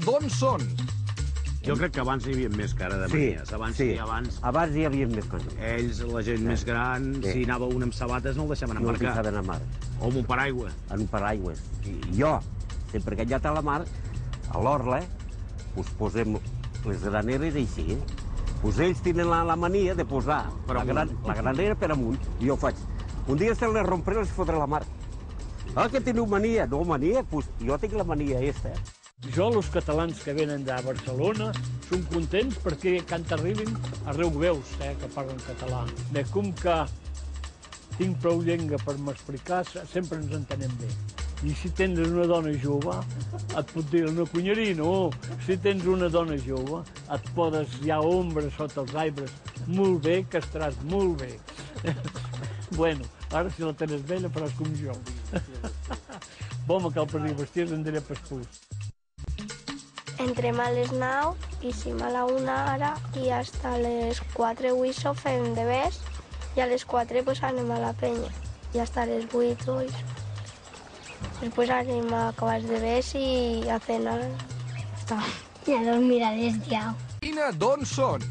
D'on són? Jo crec que abans hi havia més cara de manies. Abans hi havia més coses. Ells, la gent més gran, si anava un amb sabates no el deixaven embarcar. No el deixaven a mar. O amb un paraigua. En un paraigua. I jo, sempre que hi ha a la mar, a l'orla, us posem les graneres així. Pues ells tenen la mania de posar la granera per amunt. I jo faig. Un dia se les rompré i les fotré a la mar. Ah, que teniu mania? No, mania? Pues jo tinc la mania aquesta. Jo, els catalans que venen de Barcelona, som contents perquè quan t'arribin arreu veus que parlen català. Bé, com que tinc prou llengua per m'explicar, sempre ens entenem bé. I si tens una dona jove, et pot dir una cunyerina, o si tens una dona jove, et podes, hi ha ombra sota els arbres, molt bé, que estaràs molt bé. Bueno, ara si la tens vella faràs com jo. Bon, cal per dir vestir, en diré pas pus. Entrem a les 9 i sim a la 1 ara i hasta les 4 huisso fem deures i a les 4 pues anem a la penya i hasta les 8 després anem a acabar els deures i a cenar. I a dormir a les 10. D'on són?